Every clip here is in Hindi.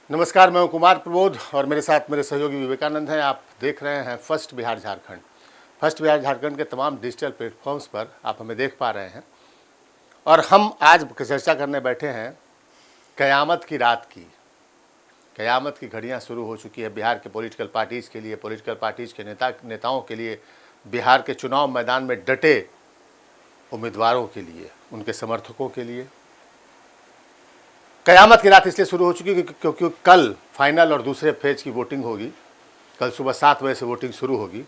नमस्कार, मैं हूं कुमार प्रबोध और मेरे साथ मेरे सहयोगी विवेकानंद हैं। आप देख रहे हैं फर्स्ट बिहार झारखंड। फर्स्ट बिहार झारखंड के तमाम डिजिटल प्लेटफॉर्म्स पर आप हमें देख पा रहे हैं और हम आज चर्चा करने बैठे हैं क़यामत की रात की। क़यामत की घड़ियां शुरू हो चुकी है बिहार के पॉलिटिकल पार्टीज़ के लिए, पॉलिटिकल पार्टीज़ के नेताओं के लिए, बिहार के चुनाव मैदान में डटे उम्मीदवारों के लिए, उनके समर्थकों के लिए। क़यामत की रात इसलिए शुरू हो चुकी है क्योंकि कल फाइनल और दूसरे फेज की वोटिंग होगी। कल सुबह 7 बजे से वोटिंग शुरू होगी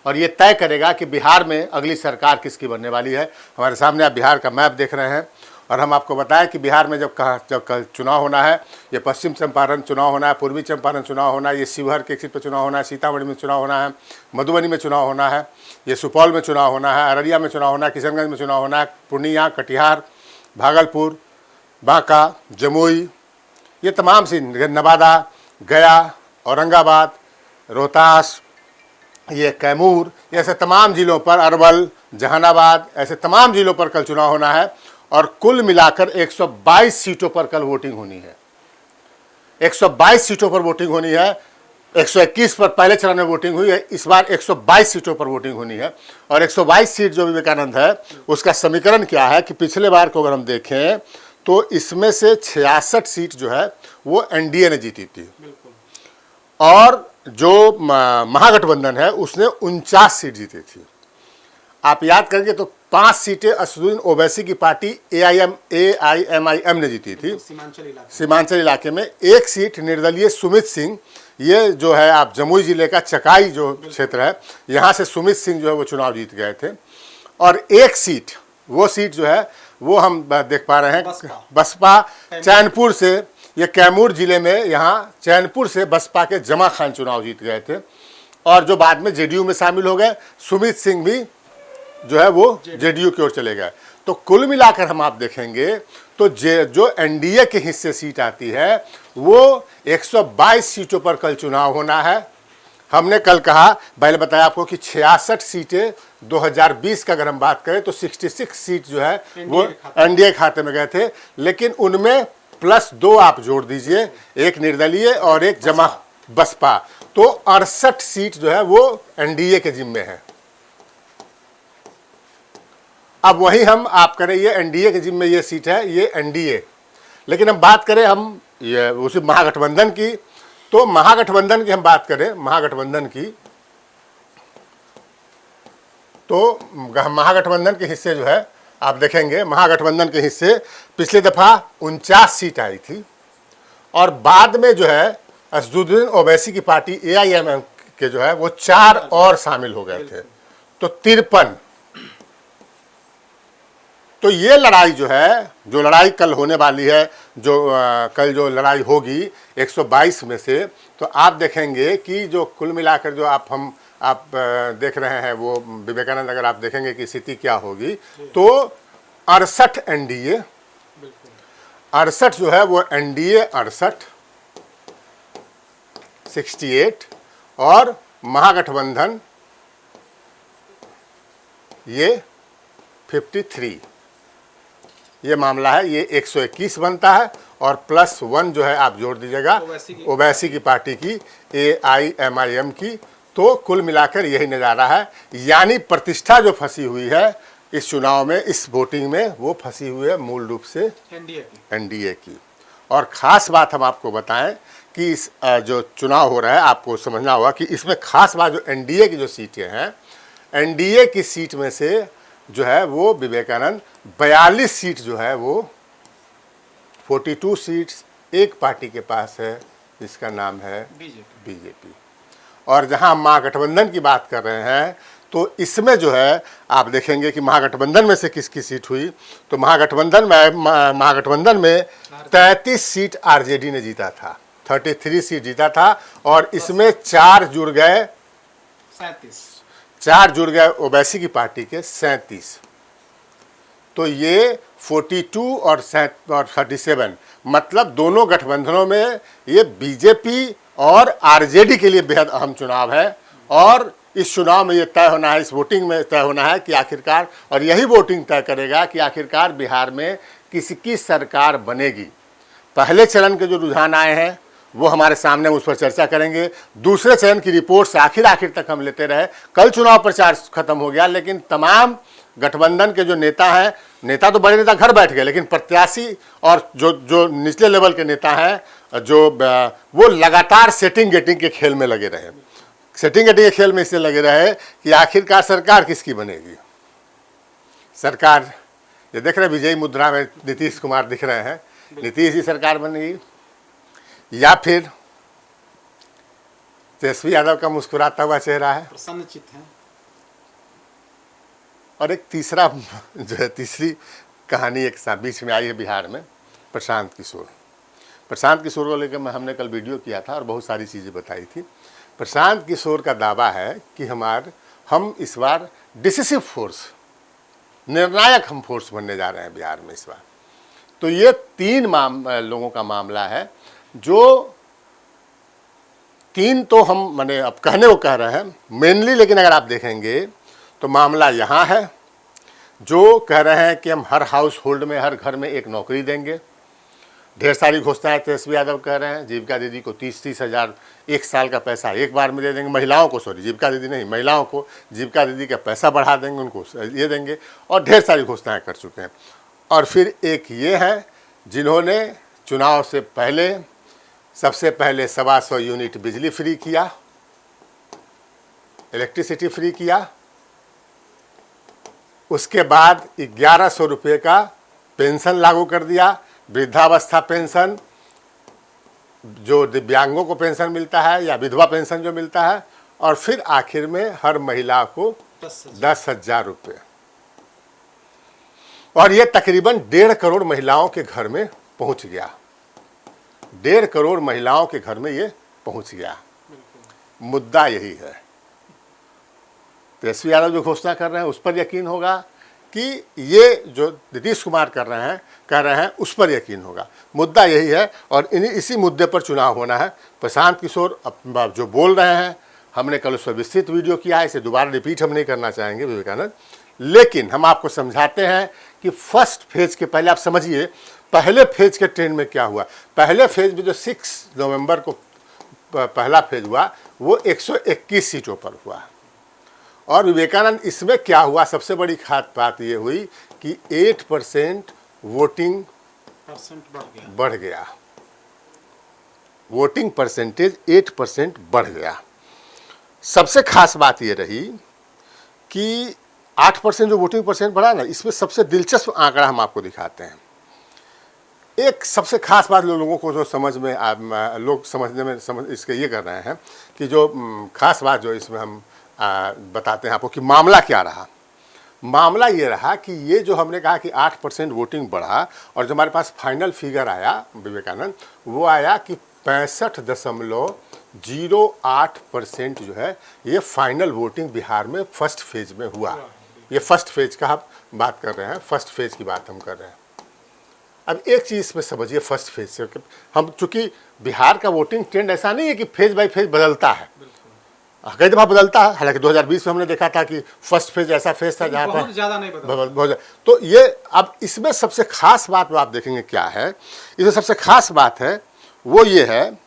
और ये तय करेगा कि बिहार में अगली सरकार किसकी बनने वाली है। हमारे सामने आप बिहार का मैप देख रहे हैं और हम आपको बताएं कि बिहार में जब कल चुनाव होना है, ये पश्चिम चंपारण चुनाव होना है, पूर्वी चंपारण चुनाव होना है, ये शिवहर के एक सीट पर चुनाव होना है, सीतामढ़ी में चुनाव होना है, मधुबनी में चुनाव होना है, ये सुपौल में चुनाव होना है, अररिया में चुनाव होना है, किशनगंज में चुनाव होना है, पूर्णिया, कटिहार, भागलपुर, बांका, जमुई, ये तमाम सी नवादा, गया, औरंगाबाद, रोहतास, ये कैमूर, ऐसे तमाम ज़िलों पर, अरवल, जहानाबाद, ऐसे तमाम ज़िलों पर कल चुनाव होना है और कुल मिलाकर 122 सीटों पर कल वोटिंग होनी है। 122 सीटों पर वोटिंग होनी है। 121 पर पहले चरण में वोटिंग हुई है, इस बार 122 सीटों पर वोटिंग होनी है। और 122 सीट जो विवेकानंद है उसका समीकरण क्या है कि पिछले बार को अगर हम देखें तो इसमें से 66 सीट जो है वो एनडीए ने जीती थी और जो महागठबंधन है उसने 49 सीट जीती थी। आप याद करेंगे तो 5 सीटें असदुद्दीन ओवैसी की पार्टी एआईएमआईएम ने जीती थी सीमांचल इलाके में। एक सीट निर्दलीय सुमित सिंह, ये जो है आप जमुई जिले का चकाई जो क्षेत्र है, यहाँ से सुमित सिंह जो है वो चुनाव जीत गए थे। और एक सीट, वो सीट जो है वो हम देख पा रहे हैं बसपा चैनपुर से, ये कैमूर जिले में, यहाँ चैनपुर से बसपा के जमा खान चुनाव जीत गए थे और जो बाद में जेडीयू में शामिल हो गए। सुमित सिंह भी जो है वो जेडीयू की ओर चले गए। तो कुल मिलाकर हम आप देखेंगे तो जो एनडीए के हिस्से सीट आती है वो 122 सीटों पर कल चुनाव होना है। हमने कल कहा, पहले बताया आपको कि 66 सीटें 2020 का अगर हम बात करें तो 66 सीट जो है वो एनडीए खाते में गए थे, लेकिन उनमें +2 आप जोड़ दीजिए, एक निर्दलीय और एक जमा बसपा, तो 68 सीट जो है वो एनडीए के जिम्मे है। अब वही हम आप करें, ये एनडीए के जिम्मे ये सीट है, ये एनडीए। लेकिन हम बात करें हम ये उसी महागठबंधन की, तो महागठबंधन की हम बात करें, महागठबंधन की, तो महागठबंधन के हिस्से जो है आप देखेंगे, महागठबंधन के हिस्से पिछली दफ़ा 49 सीट आई थी और बाद में जो है असदुद्दीन ओवैसी की पार्टी एआईएमआईएम के जो है वो 4 और शामिल हो गए थे, तो 53। तो ये लड़ाई जो है, जो लड़ाई कल होने वाली है, कल जो लड़ाई होगी 122 में से, तो आप देखेंगे कि जो कुल मिलाकर जो आप देख रहे हैं वो विवेकानंद, अगर आप देखेंगे कि स्थिति क्या होगी तो 68 एनडीए, 68 जो है वो एनडीए 68, 68 और महागठबंधन ये 53। ये मामला है, ये 121 बनता है और +1 जो है आप जोड़ दीजिएगा ओवैसी की पार्टी की, एआईएमआईएम की, तो कुल मिलाकर यही नज़ारा है। यानी प्रतिष्ठा जो फंसी हुई है इस चुनाव में, इस वोटिंग में, वो फंसी हुई है मूल रूप से एनडीए की। और ख़ास बात हम आपको बताएं कि इस जो चुनाव हो रहा है, आपको समझना होगा कि इसमें ख़ास बात जो एनडीए की जो सीटें हैं, एनडीए की सीट में से जो है वो विवेकानंद 42 सीट जो है वो 42 सीट्स एक पार्टी के पास है जिसका नाम है बीजेपी। और जहां हम महागठबंधन की बात कर रहे हैं तो इसमें जो है आप देखेंगे कि महागठबंधन में से किसकी सीट हुई, तो महागठबंधन में 33 सीट आरजेडी ने जीता था, 33 सीट जीता था और इसमें 4 जुड़ गए, 4 जुड़ गए ओवैसी की पार्टी के 37। तो ये 42 और 37, मतलब दोनों गठबंधनों में ये बीजेपी और आरजेडी के लिए बेहद अहम चुनाव है। और इस चुनाव में ये तय होना है, इस वोटिंग में तय होना है कि आखिरकार, और यही वोटिंग तय करेगा कि आखिरकार बिहार में किसकी सरकार बनेगी। पहले चरण के जो रुझान आए हैं वो हमारे सामने, उस पर चर्चा करेंगे। दूसरे चरण की रिपोर्ट से आखिर तक हम लेते रहे। कल चुनाव प्रचार खत्म हो गया, लेकिन तमाम गठबंधन के जो नेता हैं, नेता तो बड़े नेता घर बैठ गए, लेकिन प्रत्याशी और जो निचले लेवल के नेता हैं वो लगातार सेटिंग गेटिंग के खेल में लगे रहे। सेटिंग गेटिंग के खेल में इसलिए लगे रहे कि आखिरकार सरकार किसकी बनेगी। सरकार ये देख रहे, विजयी मुद्रा में नीतीश कुमार दिख रहे हैं, नीतीश ही सरकार बनेगी, या फिर तेजस्वी यादव का मुस्कुराता हुआ चेहरा है, प्रसन्नचित्त है। और एक तीसरा जो है, तीसरी कहानी एक साथ बीच में आई है बिहार में, प्रशांत किशोर को लेकर हमने कल वीडियो किया था और बहुत सारी चीज़ें बताई थी। प्रशांत किशोर का दावा है कि हम इस बार डिसिसिव फोर्स, निर्णायक हम फोर्स बनने जा रहे हैं बिहार में इस बार। तो ये 3 लोगों का मामला है, जो 3 तो हम माने अब कहने को कह रहे हैं मेनली, लेकिन अगर आप देखेंगे तो मामला यहाँ है, जो कह रहे हैं कि हम हर हाउस होल्ड में, हर घर में एक नौकरी देंगे। ढेर सारी घोषणाएं तेजस्वी यादव कह रहे हैं, जीविका दीदी को 30-30 हज़ार एक साल का पैसा एक बार में दे देंगे। महिलाओं को, सॉरी जीविका दीदी नहीं, महिलाओं को जीविका दीदी का पैसा बढ़ा देंगे, उनको ये देंगे, और ढेर सारी घोषणाएं कर चुके हैं। और फिर एक ये है जिन्होंने चुनाव से पहले सबसे पहले 125 यूनिट बिजली फ्री किया, इलेक्ट्रिसिटी फ्री किया, उसके बाद 1100 रुपये का पेंशन लागू कर दिया, वृद्धावस्था पेंशन, जो दिव्यांगों को पेंशन मिलता है या विधवा पेंशन जो मिलता है, और फिर आखिर में हर महिला को 10,000 रुपये। और ये तकरीबन 1.5 करोड़ महिलाओं के घर में पहुंच गया। 1.5 करोड़ महिलाओं के घर में ये पहुंच गया। मुद्दा यही है, तेजस्वी यादव जो घोषणा कर रहे हैं उस पर यकीन होगा कि ये जो नीतीश कुमार कह रहे हैं उस पर यकीन होगा। मुद्दा यही है, और इसी मुद्दे पर चुनाव होना है। प्रशांत किशोर जो बोल रहे हैं, हमने कल उस पर विस्तृत वीडियो किया है, इसे दोबारा रिपीट हम नहीं करना चाहेंगे विवेकानंद, लेकिन हम आपको समझाते हैं कि फर्स्ट फेज के पहले आप समझिए, पहले फेज के ट्रेंड में क्या हुआ। पहले फेज में जो 6 नवंबर को पहला फेज हुआ, वो 121 सीटों पर हुआ। और विवेकानंद इसमें क्या हुआ, सबसे बड़ी खास बात ये हुई कि 8% वोटिंग बढ़ गया। वोटिंग परसेंटेज 8% बढ़ गया। सबसे खास बात ये रही कि 8% जो वोटिंग परसेंट बढ़ा ना, इसमें सबसे दिलचस्प आंकड़ा हम आपको दिखाते हैं। एक सबसे खास बात लोगों को जो लोग समझने में इसके ये कर रहे हैं कि जो खास बात जो इसमें हम बताते हैं आपको कि मामला क्या रहा। मामला ये रहा कि ये जो हमने कहा कि 8% वोटिंग बढ़ा, और जो हमारे पास फाइनल फिगर आया विवेकानंद, वो आया कि 65.08% जो है ये फाइनल वोटिंग बिहार में फर्स्ट फेज में हुआ। ये फर्स्ट फेज का हम बात कर रहे हैं, फर्स्ट फेज की बात हम कर रहे हैं। अब एक चीज़ में समझिए, फर्स्ट फेज से हम, चूंकि बिहार का वोटिंग ट्रेंड ऐसा नहीं है कि फेज बाय फेज बदलता है, कई दफ़ा बदलता है। हालांकि 2020 में हमने देखा था कि फर्स्ट फेज ऐसा फेज था जहाँ पर बहुत ज़्यादा नहीं बदला। तो ये अब इसमें सबसे खास बात आप देखेंगे क्या है, इसमें सबसे खास बात है वो ये है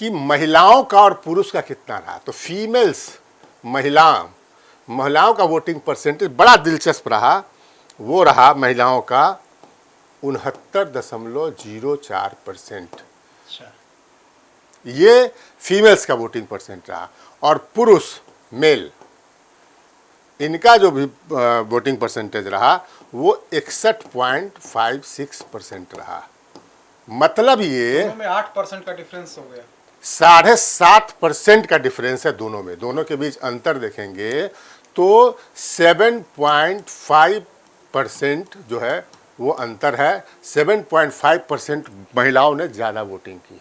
कि महिलाओं का और पुरुष का कितना रहा। तो फीमेल्स, महिलाओं का वोटिंग परसेंटेज बड़ा दिलचस्प रहा। वो रहा महिलाओं का 69.04%। ये फीमेल्स का वोटिंग परसेंट रहा। और पुरुष, मेल, इनका जो भी वोटिंग परसेंटेज रहा वो 61.56% रहा। मतलब ये दोनों में 8% का डिफरेंस हो गया। 7.5% का डिफरेंस है दोनों में। दोनों के बीच अंतर देखेंगे तो 7.5% जो है वो अंतर है। 7.5% महिलाओं ने ज़्यादा वोटिंग की।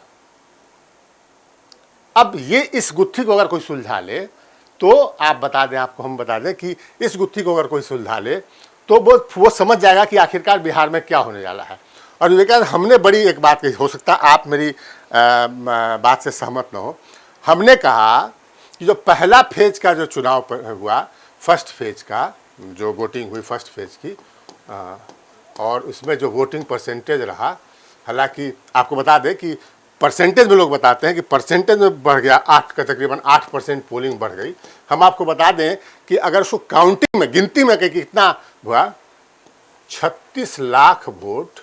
अब ये इस गुत्थी को अगर कोई सुलझा ले तो आप बता दें, आपको हम बता दें कि इस गुत्थी को अगर कोई सुलझा ले तो वो समझ जाएगा कि आखिरकार बिहार में क्या होने वाला है। और विवेकानंद, हमने बड़ी एक बात कही, हो सकता है आप मेरी बात से सहमत न हो। हमने कहा कि जो पहला फेज का जो चुनाव हुआ, फर्स्ट फेज का जो वोटिंग हुई फर्स्ट फेज की, और उसमें जो वोटिंग परसेंटेज रहा, हालांकि आपको बता दें कि परसेंटेज में लोग बताते हैं कि परसेंटेज में बढ़ गया, 8 का तकरीबन 8% पोलिंग बढ़ गई। हम आपको बता दें कि अगर उसको काउंटिंग में, गिनती में कितना हुआ, 36 लाख वोट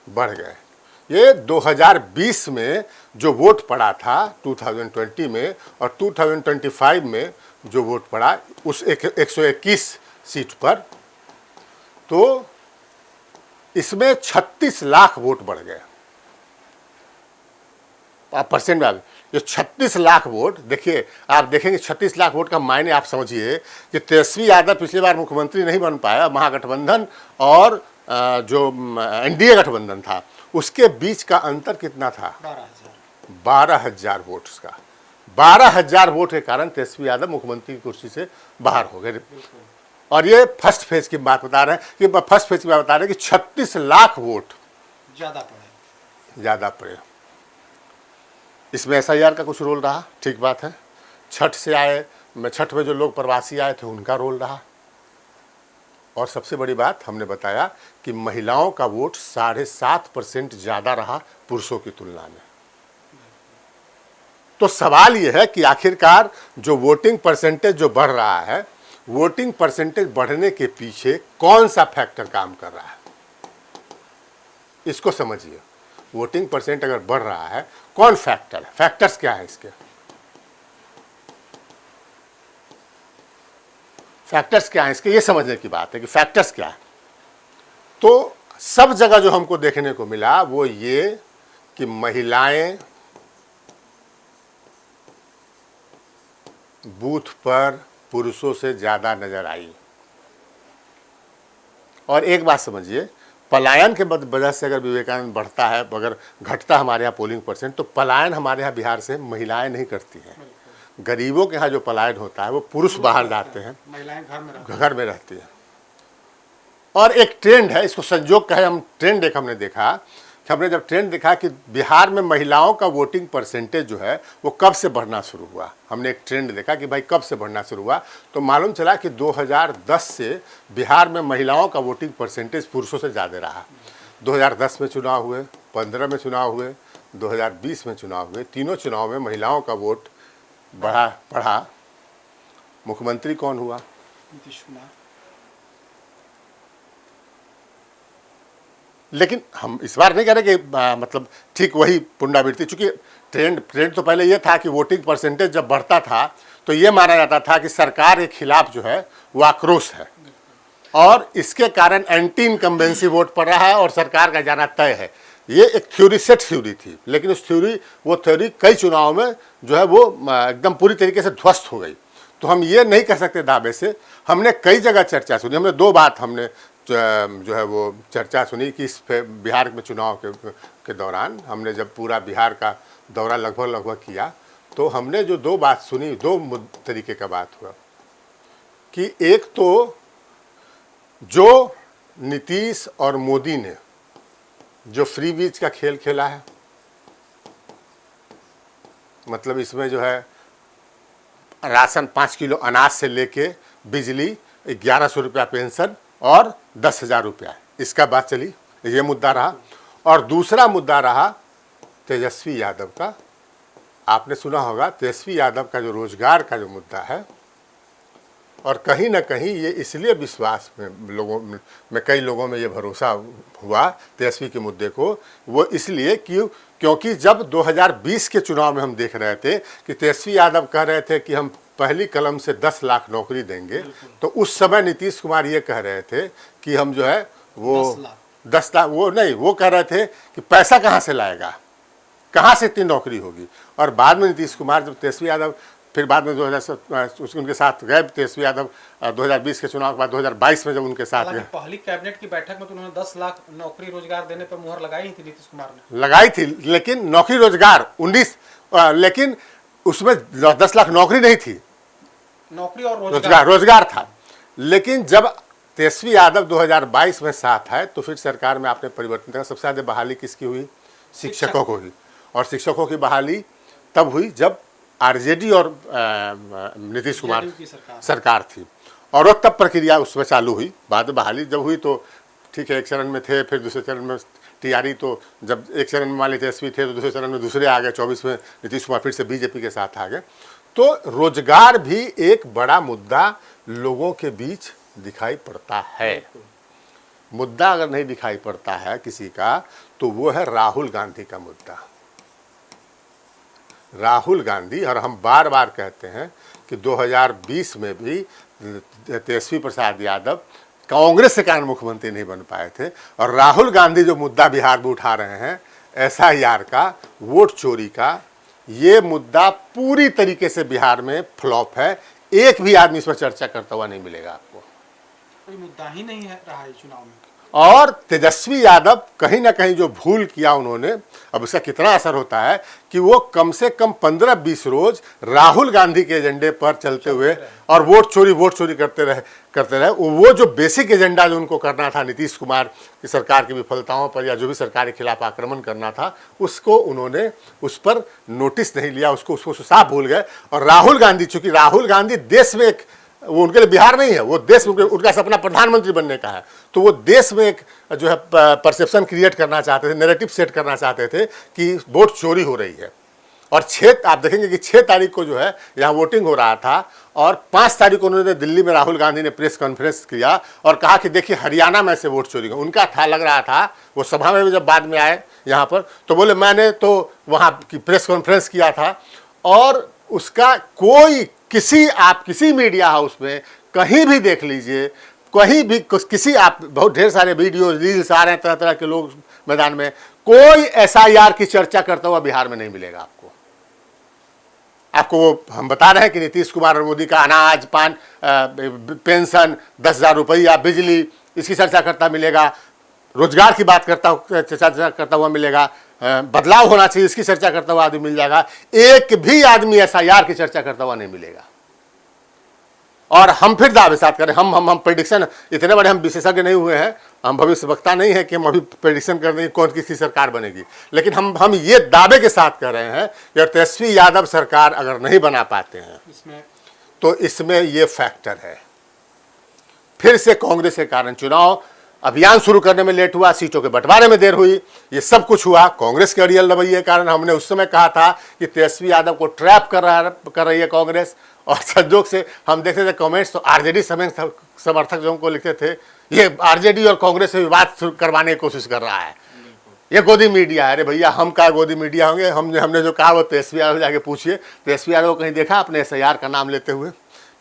बढ़ गए। ये 2020 में जो वोट पड़ा था 2020 में और 2025 में जो वोट पड़ा उस 121 सीट पर, तो इसमें 36 लाख वोट बढ़ गए। आप परसेंट में ये 36 लाख वोट, देखिए आप देखेंगे 36 लाख वोट का मायने आप समझिए कि तेजस्वी यादव पिछली बार मुख्यमंत्री नहीं बन पाया, महागठबंधन और जो एनडीए गठबंधन था उसके बीच का अंतर कितना था, 12,000 वोट का। 12,000 वोट के कारण तेजस्वी यादव मुख्यमंत्री की कुर्सी से बाहर हो गए। और ये फर्स्ट फेज की बात बता रहे हैं कि फर्स्ट फेज की बात बता रहे हैं कि 36 लाख वोट ज़्यादा पड़े। इसमें SIR का कुछ रोल रहा, ठीक बात है। छठ से आए, छठ में जो लोग प्रवासी आए थे उनका रोल रहा। और सबसे बड़ी बात हमने बताया कि महिलाओं का वोट 7.5% ज़्यादा रहा पुरुषों की तुलना में। तो सवाल ये है कि आखिरकार जो वोटिंग परसेंटेज जो बढ़ रहा है, वोटिंग परसेंटेज बढ़ने के पीछे कौन सा फैक्टर काम कर रहा है, इसको समझिए। वोटिंग परसेंट अगर बढ़ रहा है, कौन फैक्टर है, फैक्टर्स क्या है इसके, फैक्टर्स क्या है इसके, ये समझने की बात है कि फैक्टर्स क्या है। तो सब जगह जो हमको देखने को मिला वो ये कि महिलाएं बूथ पर पुरुषों से ज़्यादा नजर आई। और एक बात समझिए, पलायन के वजह से अगर विवेकानंद बढ़ता है, अगर घटता हमारे यहाँ पोलिंग परसेंट, तो पलायन हमारे यहाँ बिहार से महिलाएं नहीं करती हैं। गरीबों के यहाँ जो पलायन होता है वो पुरुष बाहर जाते हैं, महिलाएं घर में रहती हैं। और एक ट्रेंड है, इसको संजोग कहे हम, ट्रेंड एक हमने देखा कि हमने जब ट्रेंड देखा कि बिहार में महिलाओं का वोटिंग परसेंटेज जो है वो कब से बढ़ना शुरू हुआ, हमने एक ट्रेंड देखा कि भाई कब से बढ़ना शुरू हुआ, तो मालूम चला कि 2010 से बिहार में महिलाओं का वोटिंग परसेंटेज पुरुषों से ज़्यादा रहा। 2010 में चुनाव हुए, 15 में चुनाव हुए, 2020 में चुनाव हुए, तीनों चुनाव में महिलाओं का वोट बढ़ा। मुख्यमंत्री कौन हुआ, नीतीश कुमार। लेकिन हम इस बार नहीं कह रहे कि मतलब ठीक वही पुनरावृत्ति, चूंकि ट्रेंड तो पहले ये था कि वोटिंग परसेंटेज जब बढ़ता था तो ये माना जाता था कि सरकार के खिलाफ जो है वो आक्रोश है और इसके कारण एंटी इनकम्बेंसी वोट पड़ रहा है और सरकार का जाना तय है। ये एक थ्योरी, सेट थ्योरी थी, लेकिन उस थ्योरी कई चुनाव में जो है वो एकदम पूरी तरीके से ध्वस्त हो गई। तो हम ये नहीं कह सकते दावे से। हमने कई जगह चर्चा सुनी, हमने दो बात हमने जो है वो चर्चा सुनी कि इस बिहार में चुनाव के दौरान हमने जब पूरा बिहार का दौरा लगभग किया तो हमने जो दो बात सुनी, दो तरीके का बात हुआ कि एक तो जो नीतीश और मोदी ने जो फ्री बीज का खेल खेला है, मतलब इसमें जो है राशन 5 किलो अनाज से लेके बिजली 1100 रुपया पेंशन और 10,000 रुपया, इसका बात चली, ये मुद्दा रहा। और दूसरा मुद्दा रहा तेजस्वी यादव का। आपने सुना होगा तेजस्वी यादव का जो रोजगार का जो मुद्दा है, और कहीं ना कहीं ये इसलिए विश्वास में लोगों में कई लोगों में ये भरोसा हुआ तेजस्वी के मुद्दे को, वो इसलिए क्योंकि जब 2020 के चुनाव में हम देख रहे थे कि तेजस्वी यादव कह रहे थे कि हम पहली कलम से 10 लाख नौकरी देंगे, तो उस समय नीतीश कुमार ये कह रहे थे कि हम जो है वो 10 लाख, वो नहीं, वो कह रहे थे कि पैसा कहाँ से लाएगा, कहाँ से इतनी नौकरी होगी। और बाद में नीतीश कुमार जब तेजस्वी यादव फिर बाद में 2007 उनके साथ गए, तेजस्वी यादव 2020 के चुनाव के बाद 2022 में जब उनके साथ गए, पहली कैबिनेट की बैठक में तो उन्होंने 10 लाख नौकरी रोजगार देने पर मुहर लगाई थी, नीतीश कुमार ने लगाई थी, लेकिन नौकरी रोजगार 19, लेकिन उसमें 10 लाख नौकरी नहीं थी, नौकरी और रोजगार था। लेकिन जब तेजस्वी यादव 2022 में साथ आए तो फिर सरकार में आपने परिवर्तन देखा। सबसे ज़्यादा बहाली किसकी हुई, शिक्षकों को हुई, और शिक्षकों की बहाली तब हुई जब आरजेडी और नीतीश कुमार की सरकार थी, और वो तब प्रक्रिया उसमें चालू हुई। बाद में बहाली जब हुई तो ठीक है, एक चरण में थे, फिर दूसरे चरण में टीआरई तो जब एक चरण में मान लीजिए तेजस्वी थे तो दूसरे चरण में दूसरे आ गए, 24 में नीतीश कुमार फिर से बीजेपी के साथ आ गए। तो रोजगार भी एक बड़ा मुद्दा लोगों के बीच दिखाई पड़ता है। मुद्दा अगर नहीं दिखाई पड़ता है किसी का तो वो है राहुल गांधी का मुद्दा। राहुल गांधी, और हम बार बार कहते हैं कि 2020 में भी तेजस्वी प्रसाद यादव कांग्रेस के कारण मुख्यमंत्री नहीं बन पाए थे, और राहुल गांधी जो मुद्दा बिहार में उठा रहे हैं एसआईआर का, वोट चोरी का, ये मुद्दा पूरी तरीके से बिहार में फ्लॉप है। एक भी आदमी इस पर चर्चा करता हुआ नहीं मिलेगा आपको। कोई मुद्दा ही नहीं है रहा है चुनाव में। और तेजस्वी यादव कहीं ना कहीं जो भूल किया उन्होंने, अब इसका कितना असर होता है कि वो कम से कम 15-20 रोज राहुल गांधी के एजेंडे पर चलते हुए और वोट चोरी करते रहे। वो जो बेसिक एजेंडा जो उनको करना था नीतीश कुमार की सरकार की विफलताओं पर या जो भी सरकार के खिलाफ आक्रमण करना था, उसको उन्होंने उस पर नोटिस नहीं लिया, उसको साफ भूल गए। और राहुल गांधी, चूंकि राहुल गांधी देश में एक, वो उनके लिए बिहार नहीं है, वो देश में उनका सपना प्रधानमंत्री बनने का है, तो वो देश में एक जो है परसेप्शन क्रिएट करना चाहते थे, नैरेटिव सेट करना चाहते थे कि वोट चोरी हो रही है। और आप देखेंगे कि 6 तारीख को जो है यहाँ वोटिंग हो रहा था, और 5 तारीख को उन्होंने दिल्ली में राहुल गांधी ने प्रेस कॉन्फ्रेंस किया और कहा कि देखिए हरियाणा में से वोट चोरी का उनका था, लग रहा था। वो सभा में भी जब बाद में आए यहाँ पर तो बोले मैंने तो वहाँ की प्रेस कॉन्फ्रेंस किया था, और उसका कोई किसी मीडिया हाउस में कहीं भी देख लीजिए, कहीं भी किसी, आप बहुत ढेर सारे वीडियो रील्स आ रहे हैं, तरह तरह के लोग मैदान में, कोई एसआईआर की चर्चा करता हुआ बिहार में नहीं मिलेगा आपको। वो हम बता रहे हैं कि नीतीश कुमार और मोदी का अनाज, पान, पेंशन, 10,000 रुपया, बिजली, इसकी चर्चा करता मिलेगा। रोजगार की बात चर्चा करता हुआ मिलेगा। बदलाव होना चाहिए, इसकी चर्चा करता हुआ आदमी मिल जाएगा। एक भी आदमी एसआईआर की चर्चा करता हुआ नहीं मिलेगा। और हम फिर दावे साथ करें, हम प्रेडिक्शन, इतने बड़े हम विशेषज्ञ नहीं हुए हैं, हम भविष्य वक्ता नहीं है कि हम अभी प्रेडिक्शन कर देंगे कौन किसकी सरकार बनेगी, लेकिन हम ये दावे के साथ कर रहे हैं कि तेजस्वी यादव सरकार अगर नहीं बना पाते हैं तो इसमें ये फैक्टर है। फिर से कांग्रेस के कारण चुनाव अभियान शुरू करने में लेट हुआ, सीटों के बंटवारे में देर हुई, ये सब कुछ हुआ कांग्रेस के अड़ियल रवैये के कारण। हमने उस समय कहा था कि तेजस्वी यादव को ट्रैप कर रही है कांग्रेस, और संजोग से हम देखते थे कमेंट्स तो आरजेडी समर्थक जो को लिखते थे, ये आरजेडी और कांग्रेस से विवाद करवाने की कोशिश कर रहा है, ये गोदी मीडिया है। अरे भैया, हम क्या गोदी मीडिया होंगे? हमने जो कहा वो तेजस्वी यादव जाके पूछिए। तेजस्वी यादव को कहीं देखा आपने एसआईआर का नाम लेते हुए?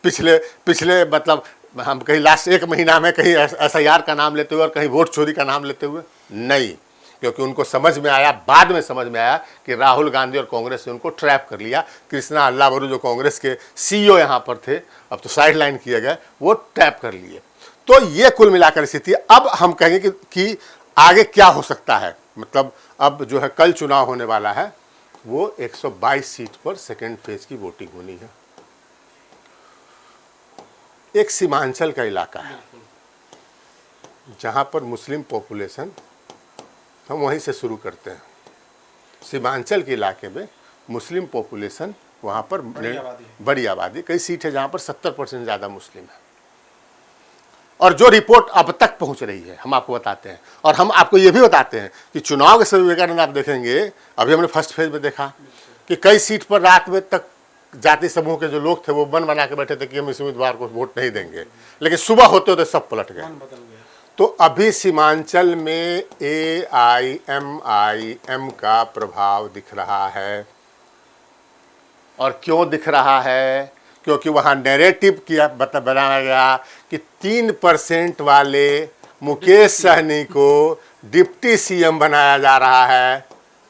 पिछले मतलब हम कहीं लास्ट 1 महीना में कहीं एसआईआर का नाम लेते हुए और कहीं वोट चोरी का नाम लेते हुए? नहीं, क्योंकि उनको समझ में आया, बाद में समझ में आया कि राहुल गांधी और कांग्रेस ने उनको ट्रैप कर लिया। कृष्णा अल्लावरू जो कांग्रेस के सीईओ यहाँ पर थे, अब तो साइड लाइन किए गए, वो ट्रैप कर लिए। तो ये कुल मिलाकर स्थिति। अब हम कहेंगे कि आगे क्या हो सकता है। मतलब अब जो है कल चुनाव होने वाला है, वो 122 सीट पर सेकेंड फेज की वोटिंग होनी है। एक सीमांचल का इलाका है जहाँ पर मुस्लिम पॉपुलेशन, हम वहीं से शुरू करते हैं। सीमांचल के इलाके में मुस्लिम पॉपुलेशन, वहाँ पर बड़ी आबादी, कई सीट है जहाँ पर 70% ज़्यादा मुस्लिम है। और जो रिपोर्ट अब तक पहुँच रही है हम आपको बताते हैं, और हम आपको ये भी बताते हैं कि चुनाव के समय विवेकानंद आप देखेंगे, अभी हमने फर्स्ट फेज में देखा कि कई सीट पर रात में तक जाति समूह के जो लोग थे वो मन बना के बैठे थे कि हम इस उम्मीदवार को वोट नहीं देंगे, लेकिन सुबह होते होते सब पलट गए। तो अभी सीमांचल में AIMIM का प्रभाव दिख रहा है। और क्यों दिख रहा है? क्योंकि वहाँ नैरेटिव किया बनाया गया कि 3% वाले मुकेश सहनी को डिप्टी सीएम बनाया जा रहा है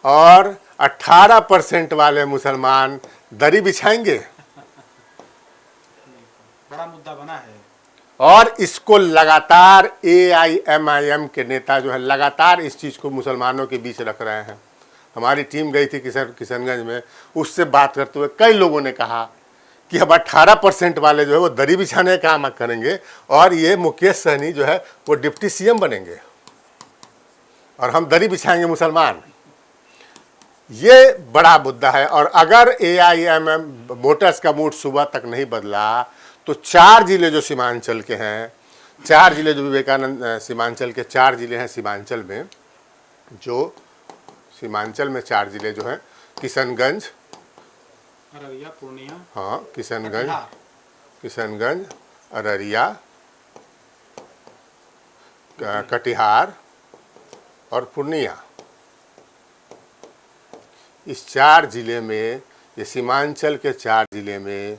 और 18% वाले मुसलमान दरी बिछाएंगे। बड़ा मुद्दा बना है। और इसको लगातार AIMIM के नेता जो है लगातार इस चीज़ को मुसलमानों के बीच रख रहे हैं। हमारी टीम गई थी किशनगंज में, उससे बात करते हुए कई लोगों ने कहा कि हम 18% वाले जो है वो दरी बिछाने का काम करेंगे और ये मुकेश सहनी जो है वो डिप्टी सीएम बनेंगे और हम दरी बिछाएंगे मुसलमान। ये बड़ा मुद्दा है। और अगर AIMIM वोटर्स का मूड सुबह तक नहीं बदला तो 4 जिले जो सीमांचल के हैं, 4 जिले जो विवेकानंद सीमांचल के 4 जिले हैं सीमांचल में, जो सीमांचल में 4 जिले जो हैं, किशनगंज, अररिया, पूर्णिया, हाँ किशनगंज, कटिहार। किशनगंज, अररिया, कटिहार और पूर्णिया, इस 4 जिले में, ये सीमांचल के 4 जिले में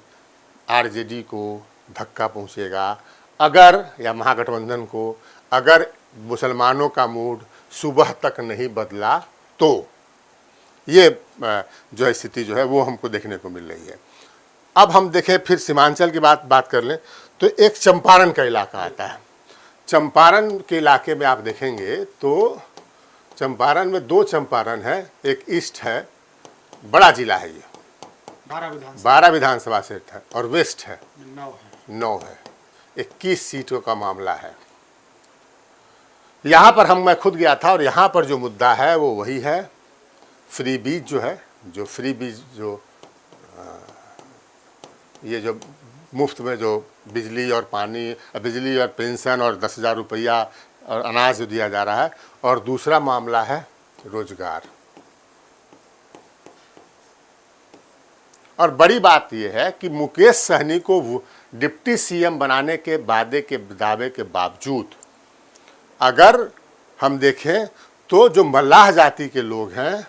आरजेडी को धक्का पहुंचेगा अगर, या महागठबंधन को, अगर मुसलमानों का मूड सुबह तक नहीं बदला तो ये जो है स्थिति जो है वो हमको देखने को मिल रही है। अब हम देखें फिर सीमांचल की बात कर लें तो एक चंपारण का इलाका आता है। चंपारण के इलाके में आप देखेंगे तो चंपारण में 2 चंपारण है, एक ईस्ट है, बड़ा जिला है ये, 12 विधानसभा सीट है, और वेस्ट है 9 है, 21 सीटों का मामला है। यहाँ पर मैं खुद गया था और यहाँ पर जो मुद्दा है वो वही है, फ्री बीज जो है, जो फ्री बीज जो ये जो मुफ्त में जो बिजली और पानी, बिजली और पेंशन और 10,000 रुपया और अनाज जो दिया जा रहा है, और दूसरा मामला है रोजगार। और बड़ी बात यह है कि मुकेश सहनी को डिप्टी सीएम बनाने के दावे के बावजूद अगर हम देखें तो जो मल्लाह जाति के लोग हैं,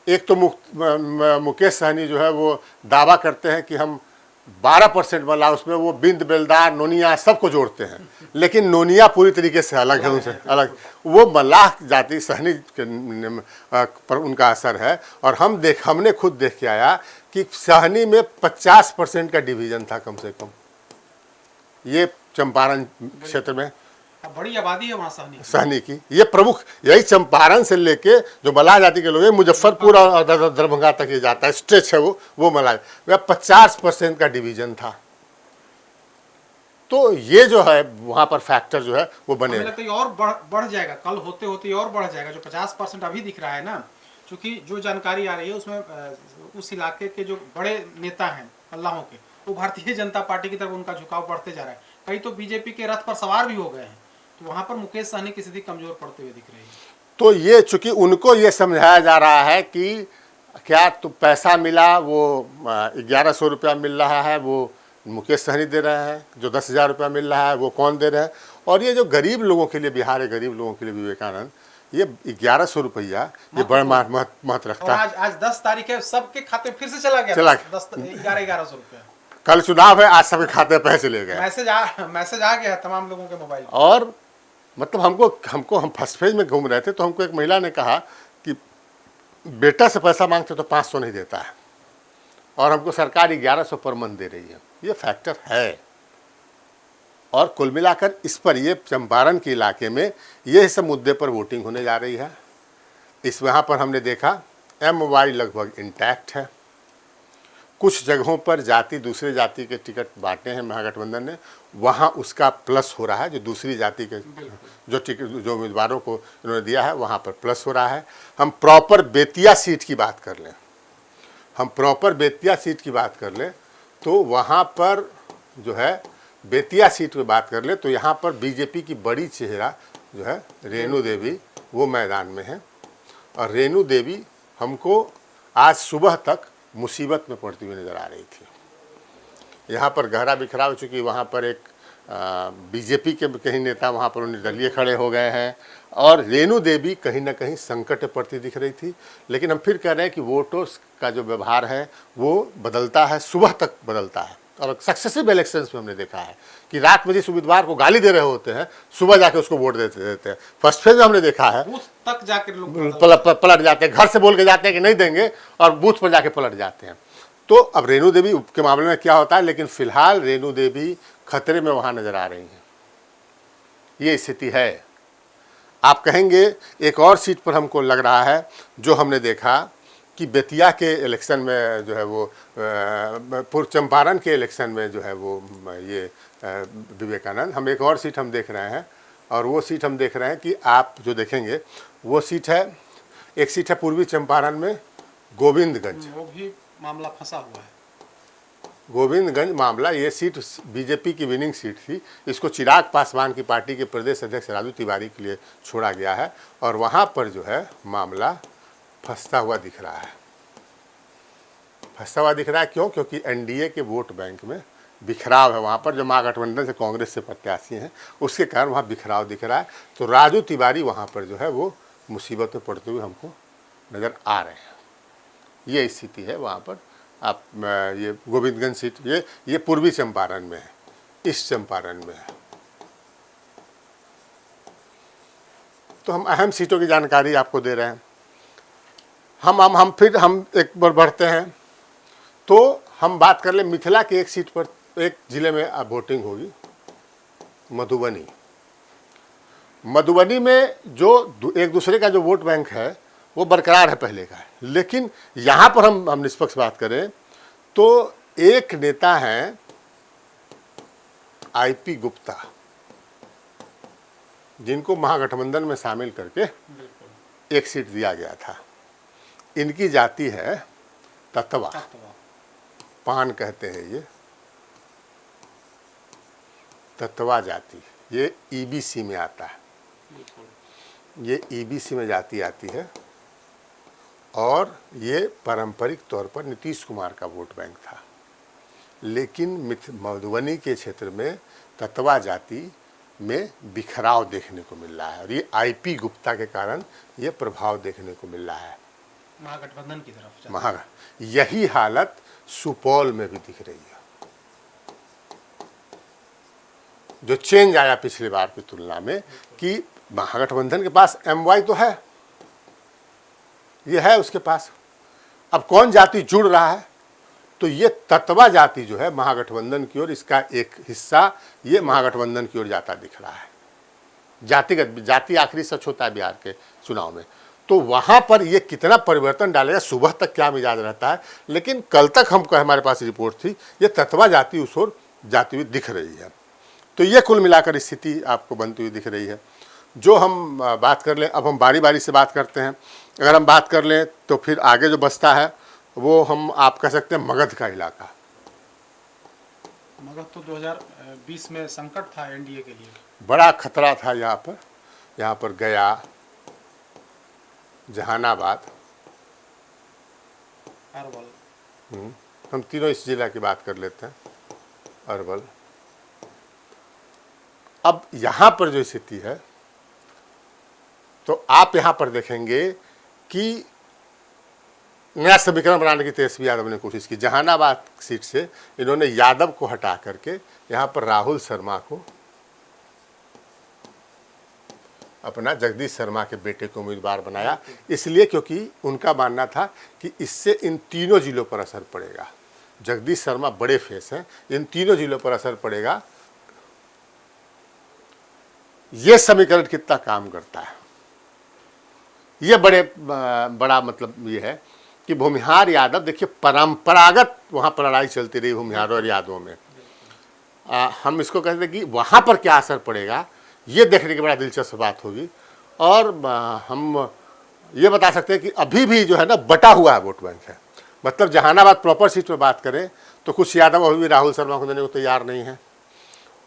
एक तो मुकेश सहनी जो है वो दावा करते हैं कि हम 12% मल्लाह, उसमें वो बिंद, बेलदार, नोनिया सबको जोड़ते हैं, लेकिन नोनिया पूरी तरीके से अलग है, उनसे अलग। वो मल्लाह जाति सहनी पर उनका असर है। और हमने खुद देख के आया कि सहनी में 50% का डिवीजन था कम से कम, ये चंपारण क्षेत्र में बड़ी आबादी है वहाँ सहनी की। ये प्रमुख यही चंपारण से लेके जो मल्लाह जाति के लोग हैं, मुजफ्फरपुर और दरभंगा तक ये जाता है, स्ट्रेच है वो मल्लाह, 50% का डिवीजन था। तो ये जो है वहाँ पर फैक्टर जो है वो बने, लगता है और बढ़ जाएगा, कल होते होते और बढ़ जाएगा। जो 50% अभी दिख रहा है ना, क्योंकि जो जानकारी आ रही है उसमें उस इलाके के जो बड़े नेता हैं मल्लाहों के, वो भारतीय जनता पार्टी की तरफ उनका झुकाव बढ़ते जा रहा है। कई तो बीजेपी के रथ पर सवार भी हो गए हैं, तो वहां पर मुकेश सहनी की स्थिति कमजोर पड़ते हुए दिख रही है। तो ये चूंकि उनको ये समझाया जा रहा है कि क्या तो पैसा मिला, वो 1100 रुपया मिल रहा है वो मुकेश सहनी दे रहे हैं, जो 10,000 रुपया मिल रहा है वो कौन दे रहे हैं, और ये जो गरीब लोगों के लिए, बिहार के गरीब लोगों के लिए विवेकानंद ये 1100 रुपया ये बड़ा महत्व रखता है। आज 10 तारीख है, सबके खाते फिर से चला गया 1100 रुपया। कल चुनाव है, आज सबके खाते पैसे चले गए, मैसेज आ गया है तमाम लोगों के मोबाइल। और मतलब हमको हम फर्स्ट फेज में घूम रहे थे तो हमको एक महिला ने कहा कि बेटा से पैसा मांगते तो 500 नहीं देता है, और हमको सरकार 1100 पर मंथ दे रही है। ये फैक्टर है। और कुल मिलाकर इस पर, ये चंपारण के इलाके में ये सब मुद्दे पर वोटिंग होने जा रही है। यहाँ पर हमने देखा MY लगभग इंटैक्ट है। कुछ जगहों पर जाति दूसरे जाति के टिकट बांटे हैं महागठबंधन ने, वहाँ उसका प्लस हो रहा है। जो दूसरी जाति के जो टिकट, जो उम्मीदवारों को इन्होंने दिया है, वहाँ पर प्लस हो रहा है। हम प्रॉपर बेतिया सीट की बात कर लें, तो वहाँ पर जो है बेतिया सीट पे बात कर ले तो यहाँ पर बीजेपी की बड़ी चेहरा जो है रेणु देवी, वो मैदान में है। और रेणु देवी हमको आज सुबह तक मुसीबत में पड़ती हुई नज़र आ रही थी। यहाँ पर गहरा बिखराव, चूँकि वहाँ पर एक बीजेपी के कहीं नेता वहाँ पर निर्दलीय खड़े हो गए हैं, और रेणु देवी कहीं ना कहीं संकट में पड़ती दिख रही थी। लेकिन हम फिर कह रहे हैं कि वोटर्स का जो व्यवहार है वो बदलता है, सुबह तक बदलता है। और सक्सेसिव इलेक्शंस में हमने देखा है कि रात में जिस उम्मीदवार को गाली दे रहे होते हैं, सुबह जाके उसको वोट देते हैं। फर्स्ट फेज में हमने देखा है बूथ तक जाकर लोग पलट जाते हैं, घर से बोल के जाते हैं कि नहीं देंगे, और बूथ पर जाके पलट जाते हैं। तो अब रेणु देवी के मामले में क्या होता है, लेकिन फिलहाल रेणु देवी खतरे में वहाँ नजर आ रही हैं। ये स्थिति है। आप कहेंगे एक और सीट पर हमको लग रहा है, जो हमने देखा कि बेतिया के इलेक्शन में जो है वो पूर्व चंपारण के इलेक्शन में जो है वो ये विवेकानंद, हम एक और सीट हम देख रहे हैं, और वो सीट हम देख रहे हैं कि आप जो देखेंगे वो सीट है, एक सीट है पूर्वी चंपारण में गोविंदगंज। वो भी मामला फंसा हुआ है। गोविंदगंज मामला, ये सीट बीजेपी की विनिंग सीट थी। इसको चिराग पासवान की पार्टी के प्रदेश अध्यक्ष राजू तिवारी के लिए छोड़ा गया है और वहाँ पर जो है मामला फंसता हुआ दिख रहा है। फंसा हुआ दिख रहा है क्यों? क्योंकि एनडीए के वोट बैंक में बिखराव है। वहाँ पर जो महागठबंधन से कांग्रेस से प्रत्याशी हैं उसके कारण वहाँ बिखराव दिख रहा है। तो राजू तिवारी वहाँ पर जो है वो मुसीबत में पड़ते हुए हमको नज़र आ रहे हैं। ये स्थिति है वहाँ पर। आप ये गोविंदगंज सीट ये पूर्वी चंपारण में है, ईस्ट चंपारण में है। तो हम अहम सीटों की जानकारी आपको दे रहे हैं। हम एक बार बढ़ते हैं तो हम बात कर ले मिथिला की एक सीट पर, एक जिले में अब वोटिंग होगी, मधुबनी। मधुबनी में जो एक दूसरे का जो वोट बैंक है वो बरकरार है पहले का, लेकिन यहाँ पर हम निष्पक्ष बात करें तो एक नेता हैं आईपी गुप्ता, जिनको महागठबंधन में शामिल करके एक सीट दिया गया था। इनकी जाति है ततवा, पान कहते हैं ये, ततवा जाति। ये ईबीसी में आता है, ये ईबीसी में जाति आती है और ये पारंपरिक तौर पर नीतीश कुमार का वोट बैंक था। लेकिन मधुबनी के क्षेत्र में ततवा जाति में बिखराव देखने को मिल रहा है और ये आईपी गुप्ता के कारण ये प्रभाव देखने को मिल रहा है महागठबंधन की तरफ। यही हालत सुपौल में भी दिख रही है। जो चेंज आया पिछली बार की तुलना में कि महागठबंधन के पास एमवाई तो है, ये है उसके पास। अब कौन जाति जुड़ रहा है? तो ये ततवा जाति जो है महागठबंधन की ओर, इसका एक हिस्सा ये महागठबंधन की ओर जाता दिख रहा है। जातिगत जाति आखिरी सच होता है बिहार के चुनाव में। तो वहाँ पर ये कितना परिवर्तन डालेगा, सुबह तक क्या मिजाज रहता है, लेकिन कल तक हमको हमारे पास रिपोर्ट थी ये ततवा जाति उस ओर जाती हुई दिख रही है। तो ये कुल मिलाकर स्थिति आपको बनती हुई दिख रही है। जो हम बात कर लें, अब हम बारी बारी से बात करते हैं। अगर हम बात कर लें तो फिर आगे जो बचता है वो हम आप कह सकते हैं मगध का इलाका। मगध तो 2020 में संकट था एनडीए के लिए, बड़ा खतरा था यहाँ पर गया, जहानाबाद, अरवल। हम तीनों इस जिला की बात कर लेते हैं, अरवल। अब यहाँ पर जो स्थिति है तो आप यहाँ पर देखेंगे कि नया समीकरण बनाने की तेजस्वी यादव ने कोशिश की। जहानाबाद सीट से इन्होंने यादव को हटा करके यहाँ पर राहुल शर्मा को, अपना जगदीश शर्मा के बेटे को उम्मीदवार बनाया, इसलिए क्योंकि उनका मानना था कि इससे इन तीनों जिलों पर असर पड़ेगा। जगदीश शर्मा बड़े फेस हैं, इन तीनों जिलों पर असर पड़ेगा। ये समीकरण कितना काम करता है, ये बड़ा मतलब ये है कि भूमिहार यादव, देखिए परंपरागत वहाँ पर लड़ाई चलती रही भूमिहार और यादवों में। हम इसको कहते हैं कि वहाँ पर क्या असर पड़ेगा, ये देखने की बड़ा दिलचस्प बात होगी। और हम ये बता सकते हैं कि अभी भी जो है ना बटा हुआ है वोट बैंक है। मतलब जहानाबाद प्रॉपर सीट पर बात करें तो कुछ यादव अभी भी राहुल शर्मा को देने को तैयार नहीं है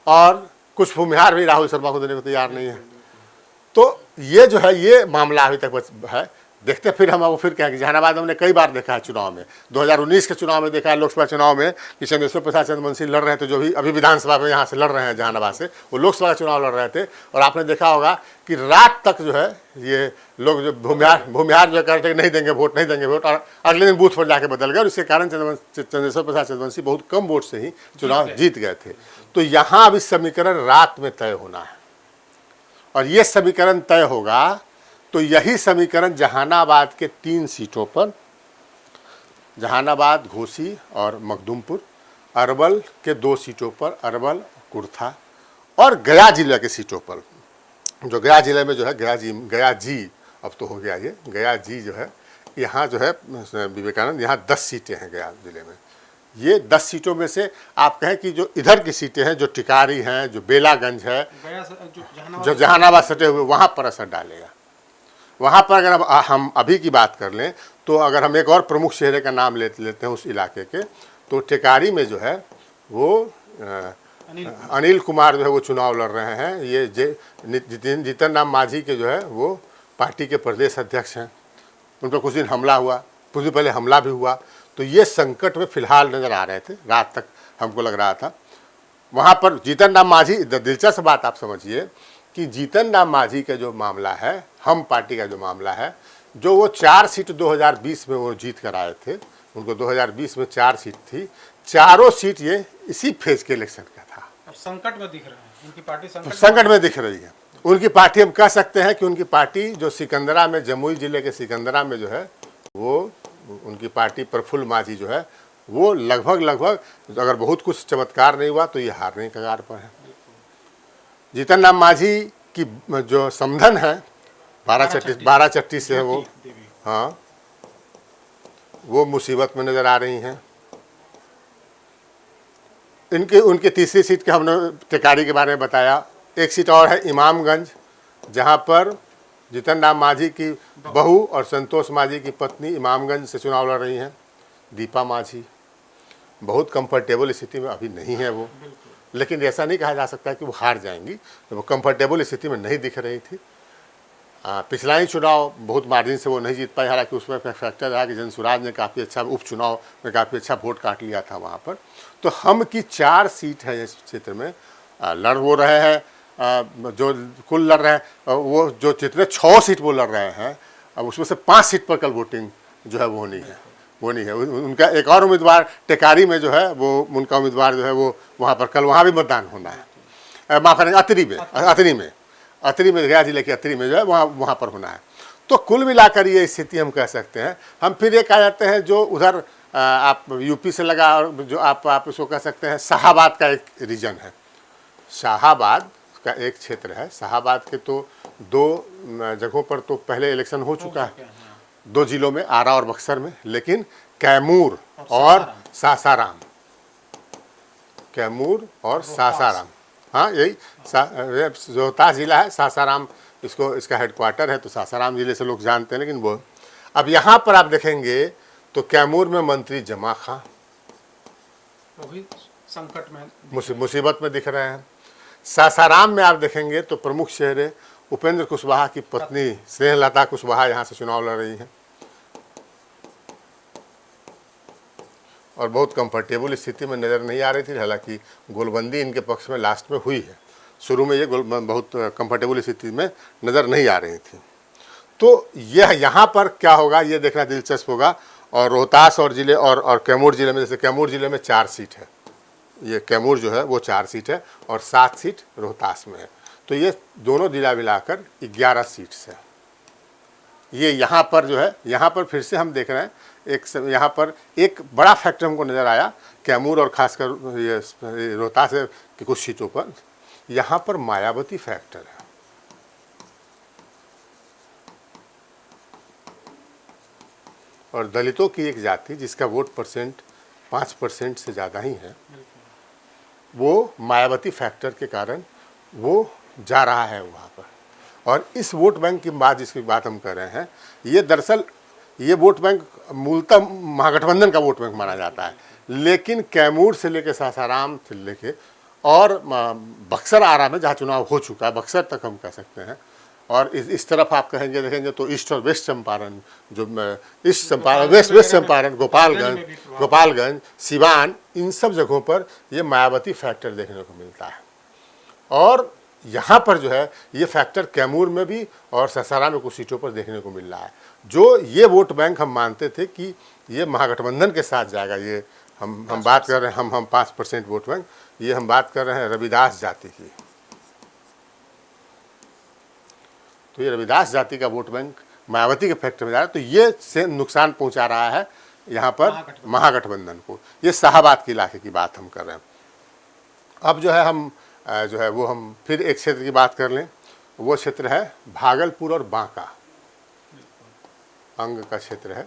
और कुछ भूमिहार भी राहुल शर्मा को देने को तैयार नहीं है। तो ये जो है ये मामला अभी तक है। देखते हैं फिर हम वो फिर कहेंगे। जहानाबाद हमने कई बार देखा है चुनाव में, 2019 के चुनाव में देखा है, लोकसभा चुनाव में कि चंद्रेश्वर प्रसाद चंद्रवंशी लड़ रहे थे, जो भी अभी विधानसभा में यहाँ से लड़ रहे हैं जहानाबाद से, वो लोकसभा का चुनाव लड़ रहे थे। और आपने देखा होगा कि रात तक जो है ये लोग जो भूमिहार जो कहते नहीं देंगे वोट, नहीं देंगे वोट, और अगले दिन बूथ पर जाके बदल गए और इसके कारण चंद्रेश्वर प्रसाद चंद्रवंशी बहुत कम वोट से ही चुनाव जीत गए थे। तो यहाँ अब इस समीकरण रात में तय होना है और ये समीकरण तय होगा तो यही समीकरण जहानाबाद के 3 सीटों पर, जहानाबाद, घोसी और मखदूमपुर, अरवल के 2 सीटों पर, अरवल, कुर्था, और गया जिले के सीटों पर, जो गया जिले में जो है गया जी अब तो हो गया ये गया जी जो है, यहाँ जो है विवेकानंद, यहाँ 10 सीटें हैं गया जिले में। ये 10 सीटों में से आप कहें कि जो इधर की सीटें हैं, जो टिकारी हैं, जो बेलागंज है, जो जहानाबाद सटे हुए, वहाँ पर असर डालेगा। वहाँ पर अगर हम अभी की बात कर लें तो अगर हम एक और प्रमुख चेहरे का नाम लेते हैं उस इलाके के, तो टेकारी में जो है वो अनिल कुमार जो है वो चुनाव लड़ रहे हैं। ये जीतन राम मांझी के जो है वो पार्टी के प्रदेश अध्यक्ष हैं। उन पर कुछ दिन हमला हुआ, कुछ दिन पहले हमला भी हुआ। तो ये संकट में फिलहाल नज़र आ रहे थे, रात तक हमको लग रहा था। वहाँ पर जीतन राम मांझी, दिलचस्प बात आप समझिए कि जीतन राम मांझी का जो मामला है, हम पार्टी का जो मामला है, जो वो 4 सीट 2020 में वो जीत कर आए थे, उनको 2020 में 4 सीट थी, चारों सीट ये इसी फेज के इलेक्शन का था। अब संकट में दिख रहे हैं, उनकी पार्टी संकट में दिख रही है। उनकी पार्टी, हम कह सकते हैं कि उनकी पार्टी जो सिकंदरा में, जमुई जिले के सिकंदरा में जो है वो उनकी पार्टी प्रफुल्ल मांझी जो है वो लगभग अगर बहुत कुछ चमत्कार नहीं हुआ तो ये हारने के कगार पर है। जीतन राम मांझी की जो समधन है 12 चट्टी से है वो, हाँ, वो मुसीबत में नज़र आ रही हैं। उनकी तीसरी सीट के हमने टेकारी के बारे में बताया। एक सीट और है इमामगंज, जहां पर जीतन राम मांझी की बहू और संतोष मांझी की पत्नी इमामगंज से चुनाव लड़ रही हैं, दीपा मांझी। बहुत कंफर्टेबल स्थिति में अभी नहीं है वो, लेकिन ऐसा नहीं कहा जा सकता कि वो हार जाएंगी। तो वो कंफर्टेबल स्थिति में नहीं दिख रही थी। पिछला ही चुनाव बहुत मार्जिन से वो नहीं जीत पाई, हालांकि उसमें फैक्टर रहा कि जनसुराज ने काफ़ी अच्छा उपचुनाव में काफ़ी अच्छा वोट काट लिया था वहाँ पर। तो हम की 4 सीट है इस क्षेत्र में, लड़ वो रहे हैं, जो कुल लड़ रहे हैं वो जो जितने 6 सीट वो लड़ रहे हैं, अब उसमें से 5 सीट पर कल वोटिंग जो है वो नहीं है। उनका एक और उम्मीदवार टेकारी में जो है वो, उनका उम्मीदवार जो है वो वहाँ पर कल वहाँ भी मतदान होना है। माफ़ करेंगे, अतरी में गया जिले के अतरी में जो है वहाँ पर होना है। तो कुल मिलाकर ये स्थिति हम कह सकते हैं। हम फिर ये कह जाते हैं जो उधर आप यूपी से लगा, और जो आप इसको कह सकते हैं शाहाबाद का एक रीजन है, शाहाबाद का एक क्षेत्र है। शाहाबाद के तो 2 जगहों पर तो पहले इलेक्शन हो चुका है, 2 जिलों में, आरा और बक्सर में, लेकिन कैमूर और सासाराम, कैमूर और सासाराम, हाँ यही रोहतास जिला है, सासाराम इसका हेडक्वार्टर है, तो सासाराम जिले से लोग जानते हैं। लेकिन वो अब यहाँ पर आप देखेंगे तो कैमूर में मंत्री जमा खां वो भी संकट में, मुसीबत में दिख रहे हैं। सासाराम में आप देखेंगे तो प्रमुख चेहरे उपेंद्र कुशवाहा की पत्नी स्नेहलता कुशवाहा यहाँ से चुनाव लड़ रही हैं और बहुत कंफर्टेबल स्थिति में नज़र नहीं आ रही थी। हालांकि गोलबंदी इनके पक्ष में लास्ट में हुई है, शुरू में ये बहुत कंफर्टेबल स्थिति में नज़र नहीं आ रही थी। तो यह यहाँ पर क्या होगा ये देखना दिलचस्प होगा। और रोहतास और जिले और कैमूर जिले में, जैसे कैमूर जिले में 4 सीट है, ये कैमूर जो है वो 4 सीट है और 7 सीट रोहतास में है। तो ये दोनों जिला मिलाकर 11 सीट से ये यहाँ पर जो है, यहाँ पर फिर से हम देख रहे हैं यहाँ पर एक बड़ा फैक्टर हमको नज़र आया कैमूर और खासकर ये रोहतास की कुछ सीटों पर, यहाँ पर मायावती फैक्टर है। और दलितों की एक जाति जिसका वोट परसेंट 5% से ज़्यादा ही है, वो मायावती फैक्टर के कारण वो जा रहा है वहाँ पर। और इस वोट बैंक की बात, जिसकी बात हम कर रहे हैं, ये दरअसल ये वोट बैंक मूलतः महागठबंधन का वोट बैंक माना जाता है, लेकिन कैमूर से लेकर सासाराम से लेके और बक्सर आरा में जहाँ चुनाव हो चुका है, बक्सर तक हम कह सकते हैं, और इस तरफ आप कहेंगे देखेंगे तो ईस्ट और वेस्ट चंपारण, जो ईस्ट चंपारण, वेस्ट चंपारण, गोपालगंज, सिवान, इन सब जगहों पर ये मायावती फैक्टर देखने को मिलता है। और यहाँ पर जो है ये फैक्टर कैमूर में भी और सासाराम में कुछ सीटों पर देखने को मिल रहा है। जो ये वोट बैंक हम मानते थे कि ये महागठबंधन के साथ जाएगा, ये हम बात कर रहे हैं, हम 5% वोट बैंक, ये हम बात कर रहे हैं रविदास जाति की। तो ये रविदास जाति का वोट बैंक मायावती के फैक्टर में जा रहा है, तो ये से नुकसान पहुंचा रहा है यहाँ पर महागठबंधन को। ये शाहाबाद के इलाके की बात हम कर रहे हैं। अब जो है हम जो है वो हम फिर एक क्षेत्र की बात कर लें, वो क्षेत्र है भागलपुर और बांका अंग का क्षेत्र है,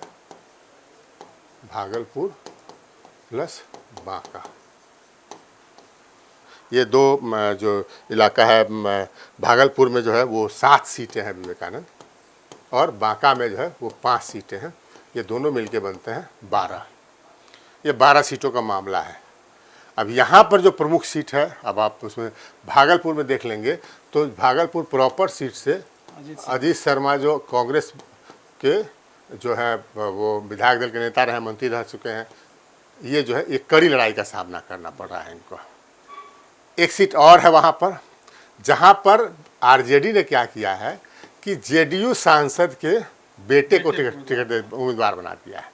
भागलपुर प्लस बांका। ये 2 जो इलाका है, भागलपुर में जो है वो 7 सीटें हैं विवेकानंद, और बांका में जो है वो 5 सीटें हैं। ये दोनों मिलके बनते हैं 12। ये 12 सीटों का मामला है। अब यहाँ पर जो प्रमुख सीट है, अब आप उसमें भागलपुर में देख लेंगे तो भागलपुर प्रॉपर सीट से अजीत शर्मा जो कांग्रेस के जो है वो विधायक दल के नेता रहे, मंत्री रह चुके हैं, ये जो है एक कड़ी लड़ाई का सामना करना पड़ रहा है इनको। एक सीट और है वहाँ पर, जहाँ पर आरजेडी ने क्या किया है कि जेडीयू सांसद के बेटे को टिकट उम्मीदवार बना दिया है।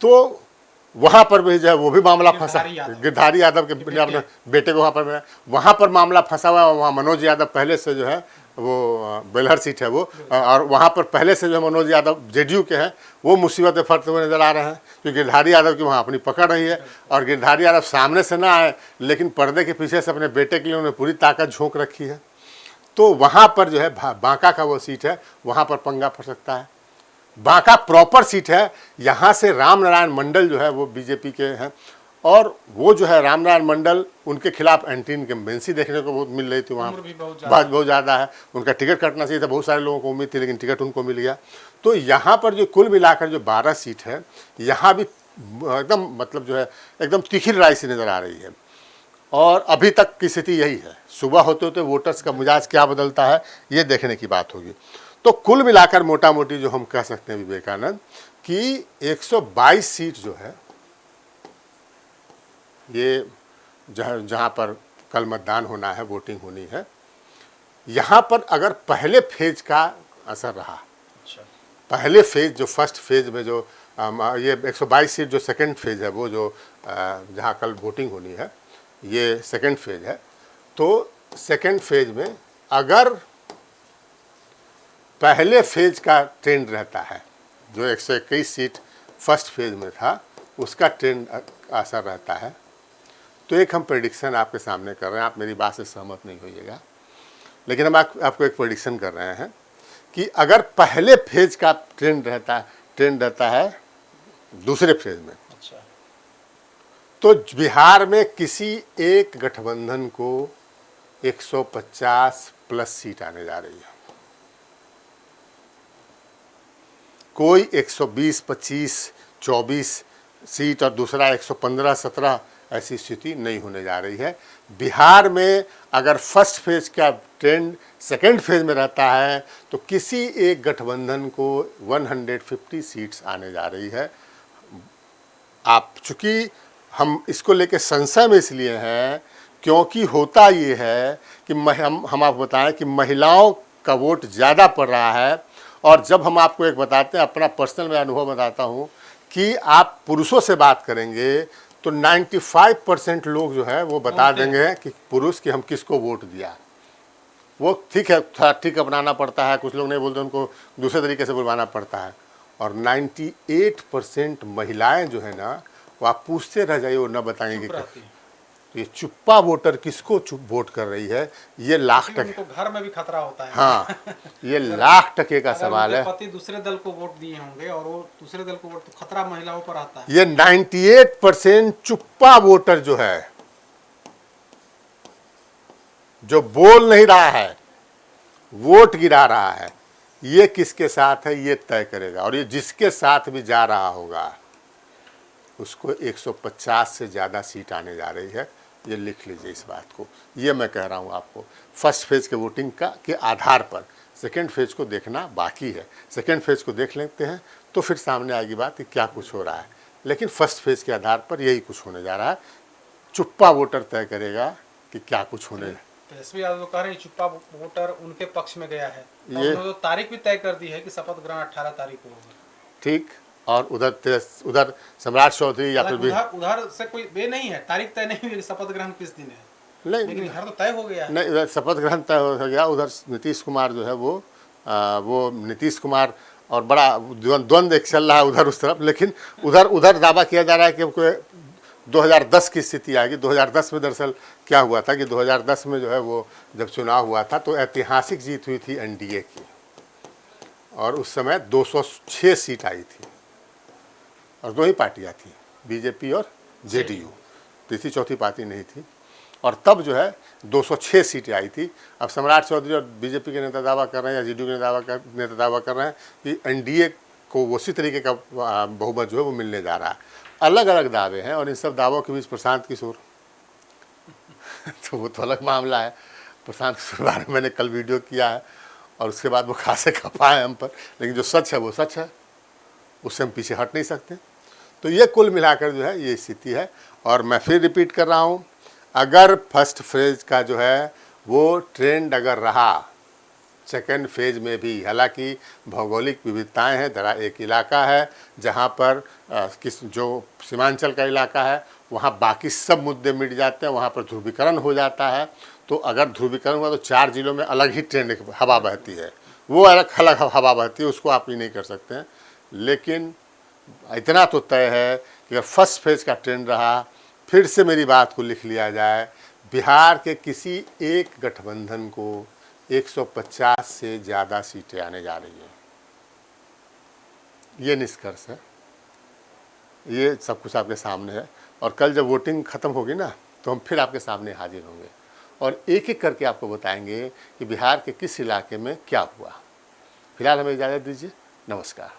तो वहाँ पर भी जो है वो भी मामला फंसा, गिरधारी यादव के अपने बेटे को वहाँ पर मामला फंसा हुआ है। वहाँ मनोज यादव पहले से जो है वो बेलहर सीट है वो, और वहाँ पर पहले से जो मनोज यादव जेडीयू के हैं वो मुसीबत में फंसते हुए नजर आ रहे हैं, क्योंकि गिरधारी यादव की वहाँ अपनी पकड़ रही है। और गिरधारी यादव सामने से ना आए, लेकिन पर्दे के पीछे से अपने बेटे के लिए उन्होंने पूरी ताकत झोंक रखी है। तो वहाँ पर जो है बांका का वो सीट है, वहाँ पर पंगा पड़ सकता है। बांका प्रॉपर सीट है, यहाँ से राम नारायण मंडल जो है वो बीजेपी के हैं, और वो जो है राम नारायण मंडल, उनके खिलाफ एंटी इनकम्बेंसी देखने को बहुत मिल रही थी वहाँ, बहुत ज़्यादा है। उनका टिकट कटना चाहिए था, बहुत सारे लोगों को उम्मीद थी, लेकिन टिकट उनको मिल गया। तो यहाँ पर जो कुल मिलाकर जो 12 सीट है, यहाँ भी एकदम मतलब जो है एकदम तीखी लड़ाई सी नज़र आ रही है। और अभी तक की स्थिति यही है। सुबह होते होते वोटर्स का मिजाज क्या बदलता है, ये देखने की बात होगी। तो कुल मिलाकर मोटा मोटी जो हम कह सकते हैं विवेकानंद कि 122 सीट जो है ये जहाँ पर कल मतदान होना है, वोटिंग होनी है, यहाँ पर अगर पहले फेज का असर रहा, पहले फेज जो फर्स्ट फेज में जो ये 122 सीट जो सेकंड फेज है वो जो जहाँ कल वोटिंग होनी है, ये सेकंड फेज है। तो सेकंड फेज में अगर पहले फेज का ट्रेंड रहता है, जो 121 सीट फर्स्ट फेज में था उसका ट्रेंड असर रहता है, तो एक हम प्रेडिक्शन आपके सामने कर रहे हैं। आप मेरी बात से सहमत नहीं होइएगा, लेकिन हम आपको एक प्रेडिक्शन कर रहे हैं कि अगर पहले फेज का ट्रेंड रहता है दूसरे फेज में, तो बिहार में किसी एक गठबंधन को 150 प्लस सीट आने जा रही है। कोई 120, 25, 24 सीट और दूसरा 115, 17 ऐसी स्थिति नहीं होने जा रही है। बिहार में अगर फर्स्ट फेज का ट्रेंड सेकंड फेज में रहता है तो किसी एक गठबंधन को 150 सीट्स आने जा रही है। आप चूँकि हम इसको लेके संशय में इसलिए हैं क्योंकि होता ये है कि हम आपको बताएं कि महिलाओं का वोट ज़्यादा पड़ रहा है। और जब हम आपको एक बताते हैं, अपना पर्सनल मैं अनुभव बताता हूँ कि आप पुरुषों से बात करेंगे तो 95% लोग जो है वो बता देंगे कि पुरुष कि हम किसको वोट दिया। वो ठीक है, थोड़ा ठीक अपनाना पड़ता है, कुछ लोग नहीं बोलते, उनको दूसरे तरीके से बुलवाना पड़ता है। और 98% महिलाएं जो है ना, वो आप पूछते रह जाइए, वो न बताएंगे कि ये चुप्पा वोटर किसको चुप वोट कर रही है। ये लाख टके घर में भी खतरा होता है। हाँ, ये लाख टके का सवाल है। पति दूसरे दल को वोट दिए होंगे और वो दूसरे दल को वोट, तो खतरा महिलाओं पर आता है। ये 98% चुप्पा वोटर जो है, जो बोल नहीं रहा है, वोट गिरा रहा है, ये किसके साथ है ये तय करेगा। और ये जिसके साथ भी जा रहा होगा उसको 150 से ज़्यादा सीट आने जा रही है। ये लिख लीजिए इस बात को। ये मैं कह रहा हूँ आपको, फर्स्ट फेज़ के वोटिंग के आधार पर सेकेंड फेज़ को देखना बाकी है। सेकेंड फेज़ को देख लेते हैं तो फिर सामने आएगी बात कि क्या कुछ हो रहा है। लेकिन फर्स्ट फेज़ के आधार पर यही कुछ होने जा रहा है। चुप्पा वोटर तय करेगा कि क्या कुछ होने। तेजस्वी यादव कह रहे हैं चुप्पा वोटर उनके पक्ष में गया है। ये तो तारीख भी तय कर दी है कि शपथ ग्रहण 18 तारीख को होगा। ठीक, और उधर सम्राट चौधरी या फिर उधर से कोई वे नहीं है, तारीख तय नहीं हुई शपथ ग्रहण किस दिन है, लेकिन इधर तो तय हो गया। नहीं, उधर शपथ ग्रहण तय हो गया। उधर नीतीश कुमार जो है वो नीतीश कुमार और बड़ा द्वंद्व एक चल रहा है उधर उस तरफ। लेकिन उधर दावा किया जा रहा है कि 2010 की स्थिति आएगी। 2010 में दरअसल क्या हुआ था कि 2010 में जो है वो जब चुनाव हुआ था तो ऐतिहासिक जीत हुई थी एनडीए की, और उस समय 206 सीट आई थी और दो ही पार्टियां थी, बीजेपी और जेडीयू, तीसरी चौथी पार्टी नहीं थी। और तब जो है 206 सीटें आई थी। अब सम्राट चौधरी और बीजेपी के नेता दावा कर रहे हैं या जेडीयू के नेता दावा कर रहे हैं कि एनडीए को उसी तरीके का बहुमत जो है वो मिलने जा रहा है। अलग अलग दावे हैं और इन सब दावों के बीच प्रशांत किशोर तो वो तो अलग मामला है। प्रशांत किशोर के बारे में मैंने कल वीडियो किया है और उसके बाद वो खासे खपा है हम पर, लेकिन जो सच है वो सच है, उससे हम पीछे हट नहीं सकते। तो ये कुल मिलाकर जो है ये स्थिति है। और मैं फिर रिपीट कर रहा हूँ, अगर फर्स्ट फेज का जो है वो ट्रेंड अगर रहा सेकेंड फेज में भी, हालांकि भौगोलिक विविधताएं हैं, जरा एक इलाका है जहाँ पर जो सीमांचल का इलाका है वहाँ बाकी सब मुद्दे मिट जाते हैं, वहाँ पर ध्रुवीकरण हो जाता है। तो अगर ध्रुवीकरण हुआ तो 4 जिलों में अलग ही ट्रेंड हवा बहती है, वो अलग अलग हवा बहती है, उसको आप ये नहीं कर सकते हैं। लेकिन इतना तो तय है कि अगर फर्स्ट फेज का ट्रेंड रहा, फिर से मेरी बात को लिख लिया जाए, बिहार के किसी एक गठबंधन को 150 से ज़्यादा सीटें आने जा रही हैं। ये निष्कर्ष है, ये सब कुछ आपके सामने है। और कल जब वोटिंग ख़त्म होगी ना तो हम फिर आपके सामने हाजिर होंगे और एक एक करके आपको बताएंगे कि बिहार के किस इलाके में क्या हुआ। फिलहाल हमें इजाज़त दीजिए, नमस्कार।